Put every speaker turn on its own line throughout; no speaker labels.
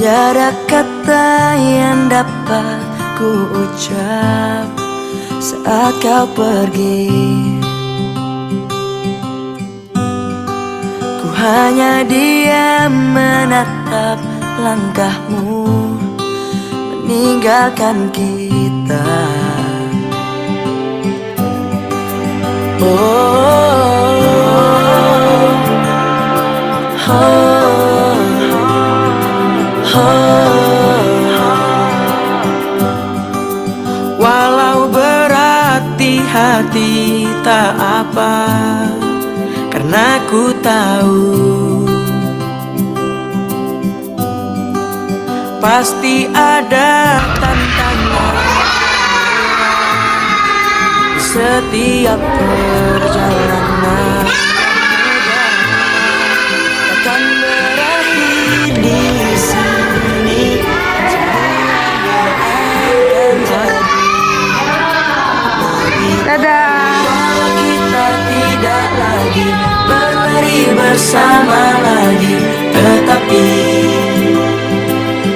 Tiada kata yang dapat ku ucap saat kau pergi. Ku hanya diam menatap langkahmu meninggalkan kita.
Walau berat di hati tak apa, karena ku tahu pasti ada tantangan di setiap perjalanan.
Takkan berakhir di sini, semuanya akan jadi. Walau kita tidak lagi berlari bersama lagi, tetapi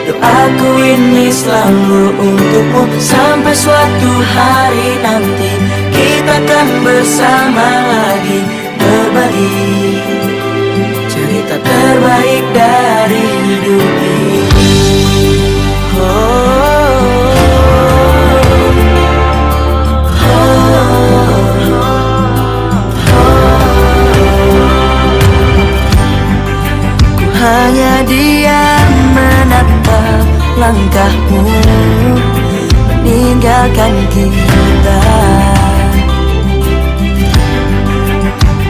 doaku ini selalu untukmu. Sampai suatu hari nanti kita akan bersama lagi, berbagi cerita terbaik dari hidup ini. Ku hanya diam menatap langkahmu meninggalkan kita.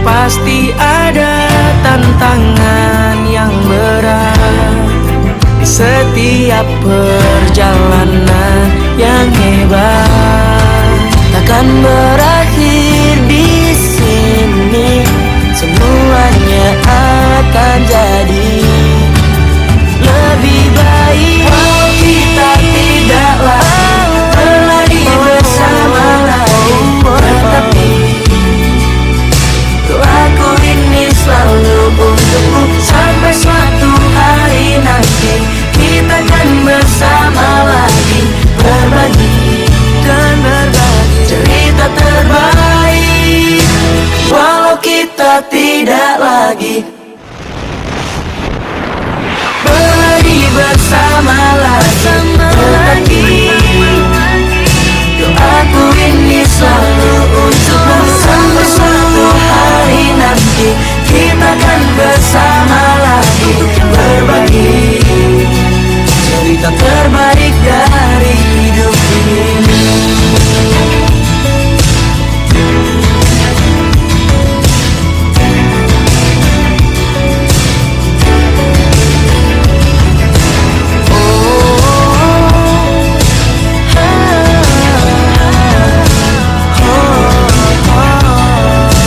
Pasti ada tantangan yang berat di setiap perjalanan yang hebat.
Takkan berakhir di sini, semuanya akan jadi lebih baik. Walau kita tidak lagi berlari bersama lagi, tetapi doaku ini selalu untukmu. Sampai suatu hari nanti kita akan bersama lagi, berbagi dan berbagi cerita terbaik. Walau kita tidak lagi berlari bersama lagi, tetapi doaku ini selalu untukmu. Sampai suatu hari nanti kita akan bersama lagi, berbagi cerita terbaik dari hidup ini.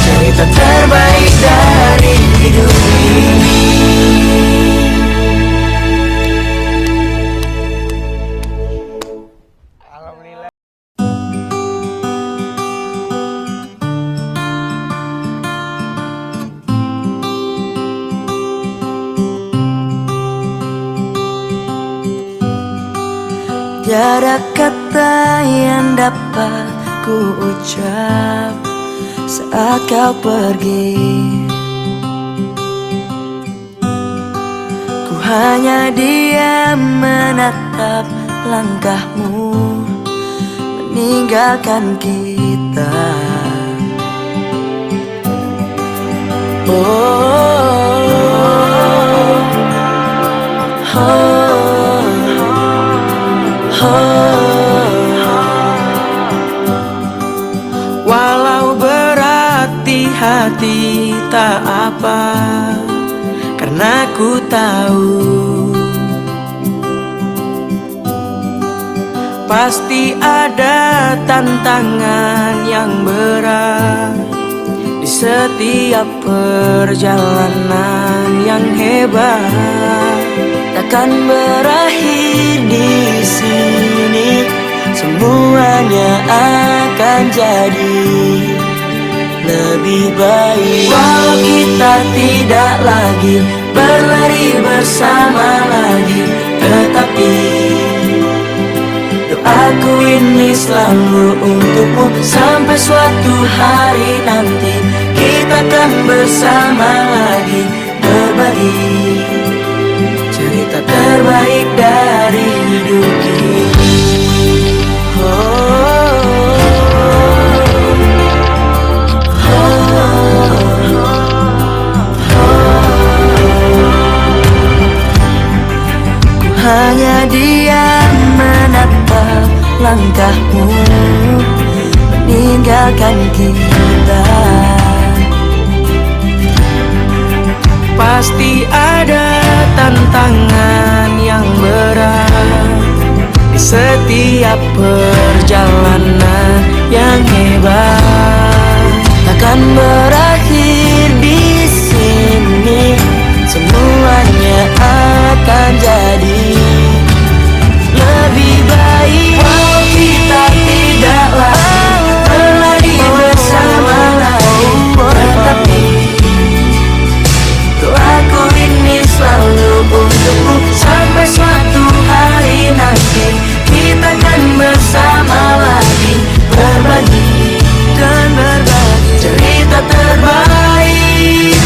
Cerita terbaik dari hidup ini. Tiada kata yang dapat ku ucap saat kau pergi. Ku hanya diam menatap langkahmu meninggalkan kita.
Walau berat di hati tak apa, karena ku tahu Pasti ada tantangan yang berat di setiap perjalanan yang hebat.
Takkan berakhir di sini, semuanya akan jadi lebih baik. Walau kita tidak lagi berlari bersama lagi, tetapi doaku ini selalu untukmu. Sampai suatu hari nanti kita akan bersama lagi, berbagi cerita terbaik dari hidup ini. Hanya diam menatap langkahmu meninggalkan kita.
Pasti ada tantangan yang berat di setiap perjalanan yang hebat.
Takkan berakhir di sini, semuanya akan jadi lebih baik. Walau kita tidak lagi berlari bersama lagi, tetapi doaku ini selalu untukmu. Sampai suatu hari nanti kita akan bersama lagi, berbagi dan berbagi cerita terbaik.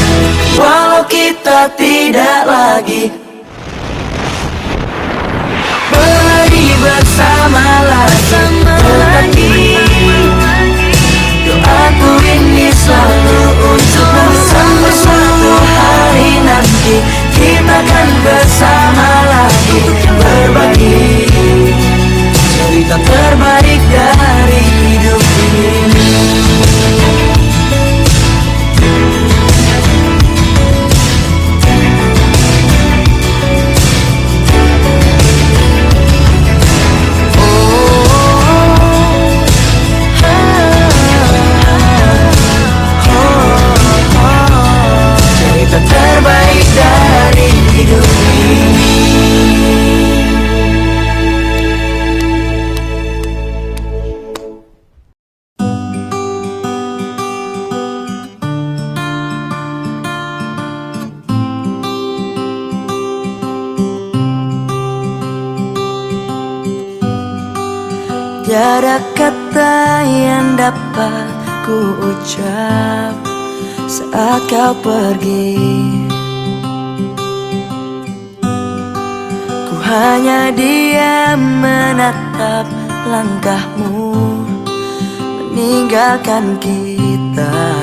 Walau kita tidak lagi berlari bersama lagi, tetapi doaku ini selalu untukmu. Sampai suatu hari nanti kita akan bersama lagi, berbagi cerita terbaik dari hidup ini. Cerita terbaik dari hidup ini. Tiada kata yang dapat ku ucap saat kau pergi. Ku hanya diam menatap langkahmu meninggalkan kita.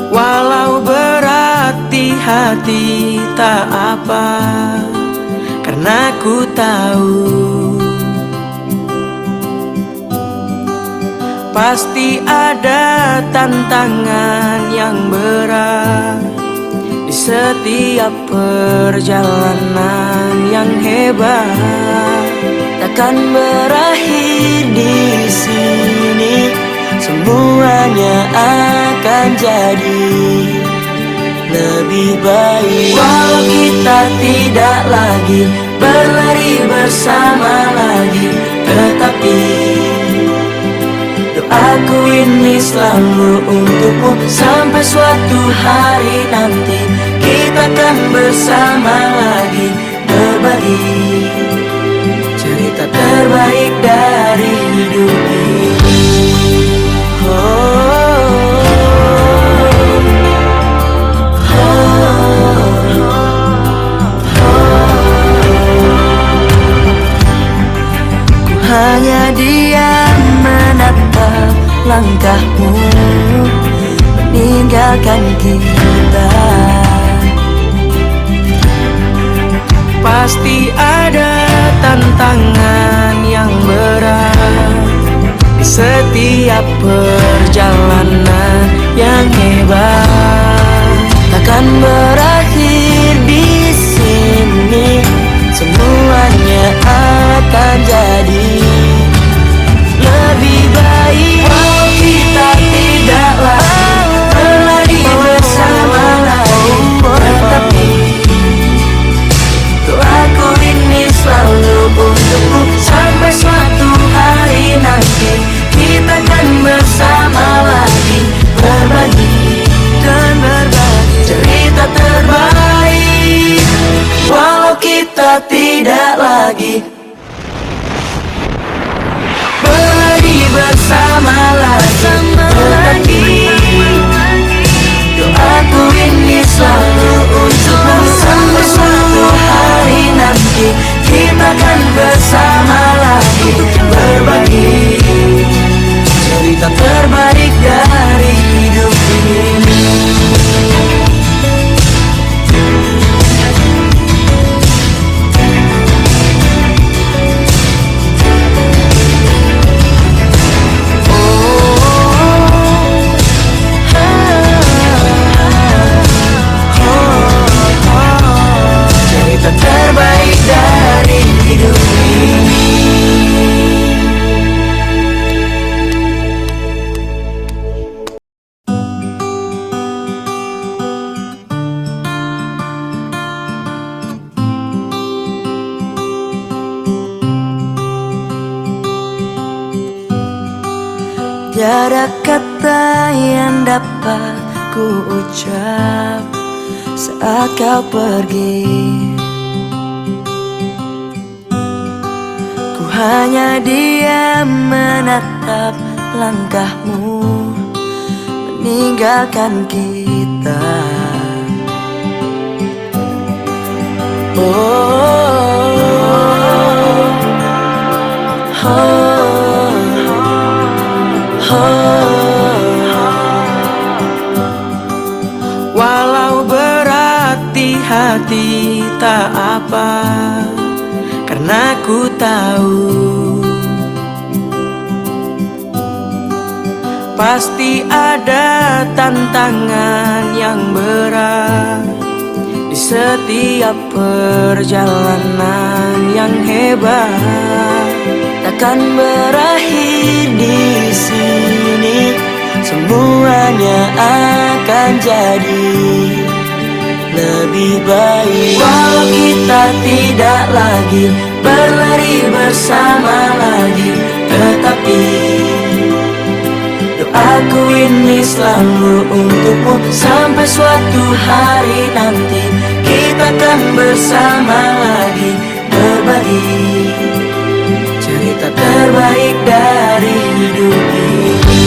Walau berat di hati tak apa, karena ku tahu pasti ada tantangan yang berat di setiap perjalanan yang hebat.
Takkan berakhir di sini, semuanya akan jadi lebih baik. Walau kita tidak lagi berlari bersama lagi, tetapi doaku ini selalu untukmu. Sampai suatu hari nanti kita akan bersama lagi, berbagi cerita terbaik dari hidup ini. Hanya diam menatap langkahmu meninggalkan kita.
Pasti ada tantangan yang berat setiap perjalanan yang hebat
takkan berakhir di sini. Semuanya akan jadi lebih baik. Walau kita tidak lagi berlari bersama lagi, tetapi doaku ini selalu untukmu. Sampai suatu hari nanti kita akan bersama lagi, berbagi dan berbagi cerita terbaik. Walau kita tidak lagi berlari bersama lagi, doaku ini selalu untukmu. Sampai suatu hari nanti kita akan bersama lagi, berbagi cerita terbaik dari hidup ini. Cerita terbaik dari hidup ini. Tiada kata yang dapat ku ucap saat kau pergi. Ku hanya diam menatap langkahmu meninggalkan kita.
Walau berat di hati tak apa, karena ku tahu pasti ada tantangan yang berat di setiap perjalanan yang hebat.
Takkan berakhir di sini. Semuanya akan jadi lebih baik. Walau kita tidak lagi berlari bersama lagi, tetapi doaku ini selalu untukmu. Sampai suatu hari nanti kita akan bersama lagi, berbagi cerita terbaik dari hidup ini.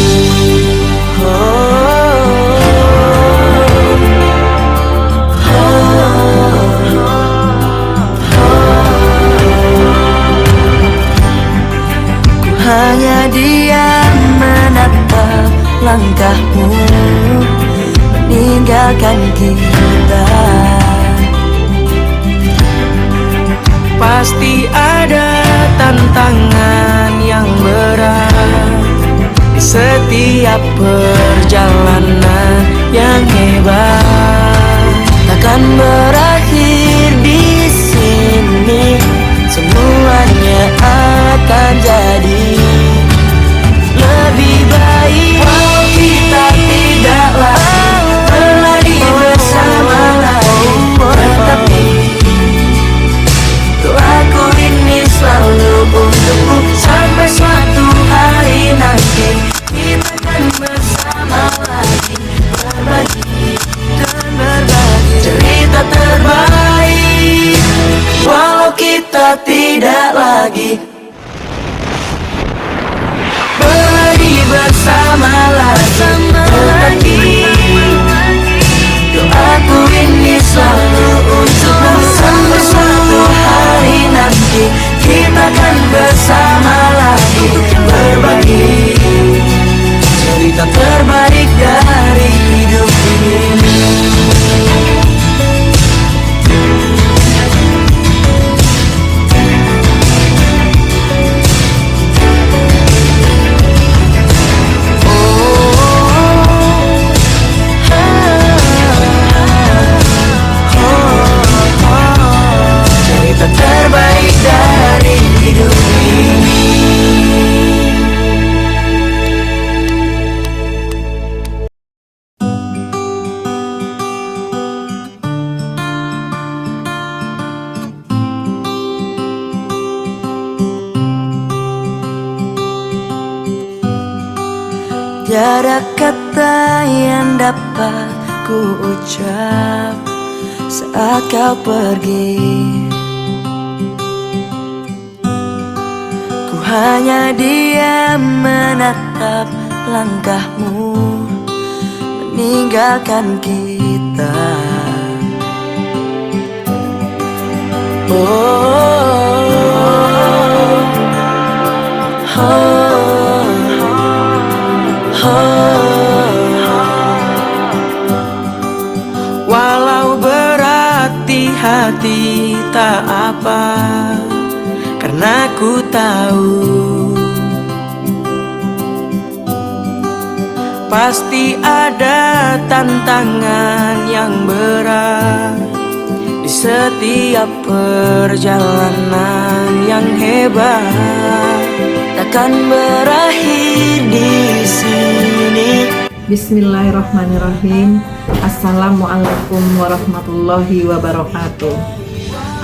Ku hanya diam menatap langkahmu meninggalkan kita.
Pasti ada tantangan yang berat di setiap perjalanan yang hebat.
Takkan berakhir di sini. Semuanya akan jadi lebih baik. Walau kita tidak lagi berlari bersama lagi, tetapi doaku ini selalu untukmu. Sampai suatu hari nanti kita akan bersama Tiada kata yang dapat ku ucap saat kau pergi. Ku hanya diam menatap langkahmu meninggalkan kita.
Walau berat di hati tak apa, karena ku tahu pasti ada tantangan yang berat di setiap perjalanan yang hebat.
Takkan berakhir di sini.
Bismillahirrahmanirrahim. Assalamualaikum warahmatullahi wabarakatuh.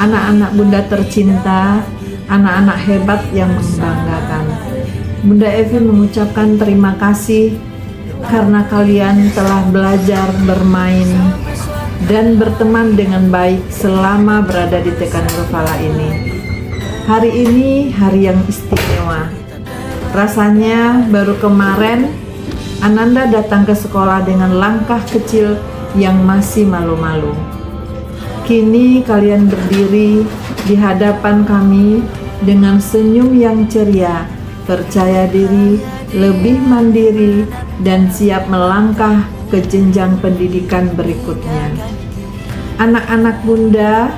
Anak-anak Bunda tercinta, anak-anak hebat yang membanggakan, Bunda Evi mengucapkan terima kasih karena kalian telah belajar bermain dan berteman dengan baik selama berada di TK Nurul Falah ini. Hari ini hari yang istimewa. Rasanya baru kemarin Ananda datang ke sekolah dengan langkah kecil yang masih malu-malu. Kini kalian berdiri di hadapan kami dengan senyum yang ceria, percaya diri, lebih mandiri, dan siap melangkah ke jenjang pendidikan berikutnya. Anak-anak Bunda,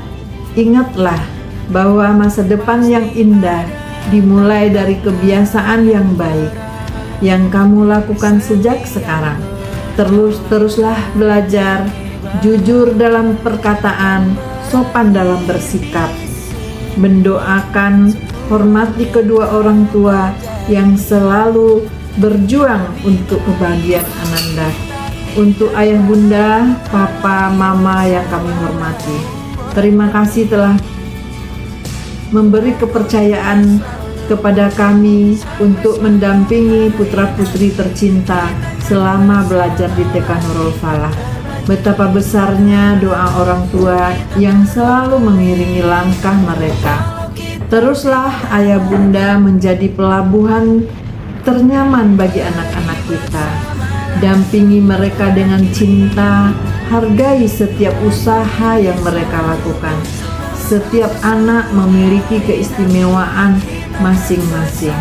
ingatlah bahwa masa depan yang indah dimulai dari kebiasaan yang baik yang kamu lakukan sejak sekarang. Teruslah belajar, jujur dalam perkataan, sopan dalam bersikap, mendoakan, hormati kedua orang tua yang selalu berjuang untuk kebahagiaan Ananda. Untuk ayah bunda, papa, mama yang kami hormati, terima kasih telah memberi kepercayaan kepada kami untuk mendampingi putra-putri tercinta selama belajar di TK Nurul Falah. Betapa besarnya doa orang tua yang selalu mengiringi langkah mereka. Teruslah ayah bunda menjadi pelabuhan ternyaman bagi anak-anak kita. Dampingi mereka dengan cinta, hargai setiap usaha yang mereka lakukan. Setiap anak memiliki keistimewaan masing-masing.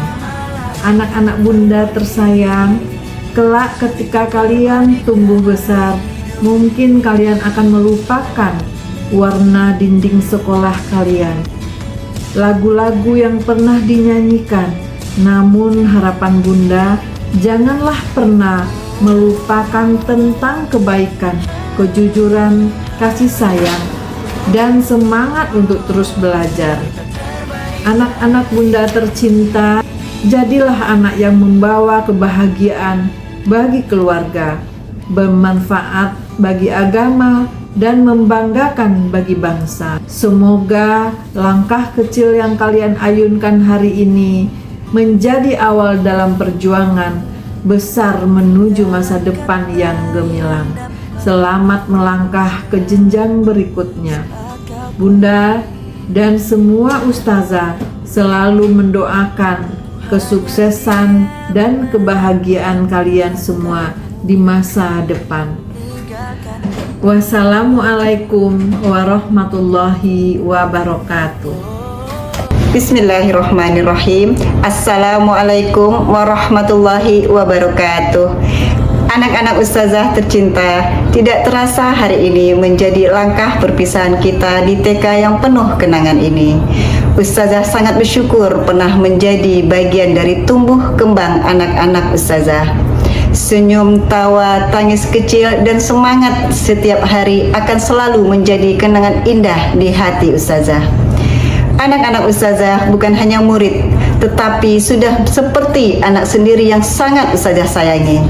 Anak-anak bunda tersayang, kelak ketika kalian tumbuh besar, mungkin kalian akan melupakan warna dinding sekolah kalian, lagu-lagu yang pernah dinyanyikan. Namun harapan bunda, janganlah pernah melupakan tentang kebaikan, kejujuran, kasih sayang, dan semangat untuk terus belajar. Anak-anak bunda tercinta, jadilah anak yang membawa kebahagiaan bagi keluarga, bermanfaat bagi agama, dan membanggakan bagi bangsa. Semoga langkah kecil yang kalian ayunkan hari ini menjadi awal dalam perjuangan besar menuju masa depan yang gemilang. Selamat melangkah ke jenjang berikutnya. Bunda dan semua ustazah selalu mendoakan kesuksesan dan kebahagiaan kalian semua di masa depan. Wassalamualaikum warahmatullahi wabarakatuh.
Bismillahirrahmanirrahim. Assalamualaikum warahmatullahi wabarakatuh. Anak-anak ustazah tercinta, tidak terasa hari ini menjadi langkah perpisahan kita di TK yang penuh kenangan ini. Ustazah sangat bersyukur pernah menjadi bagian dari tumbuh kembang anak-anak ustazah. Senyum, tawa, tangis kecil, dan semangat setiap hari akan selalu menjadi kenangan indah di hati ustazah. Anak-anak ustazah bukan hanya murid, tetapi sudah seperti anak sendiri yang sangat ustazah sayangi.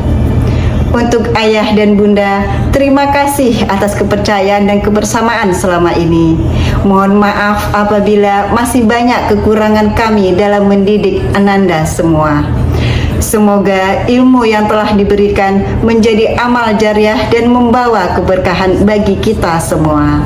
Untuk ayah dan bunda, terima kasih atas kepercayaan dan kebersamaan selama ini. Mohon maaf apabila masih banyak kekurangan kami dalam mendidik Ananda semua. Semoga ilmu yang telah diberikan menjadi amal jariah dan membawa keberkahan bagi kita semua.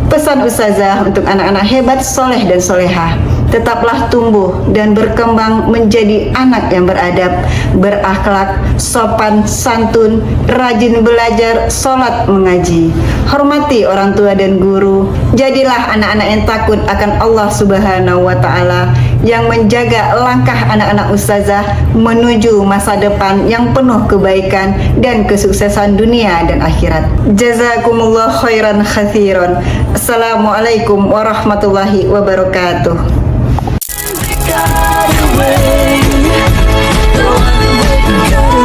Pesan Ustazah untuk anak-anak hebat, soleh dan solehah, tetaplah tumbuh dan berkembang menjadi anak yang beradab, berakhlak, sopan, santun, rajin belajar, sholat, mengaji. Hormati orang tua dan guru. Jadilah anak-anak yang takut akan Allah Subhanahu wa Ta'ala, yang menjaga langkah anak-anak Ustazah menuju masa depan yang penuh kebaikan dan kesuksesan dunia dan akhirat. Jazakumullah khairan kathiran. Assalamualaikum warahmatullahi wabarakatuh.
got away. The one with the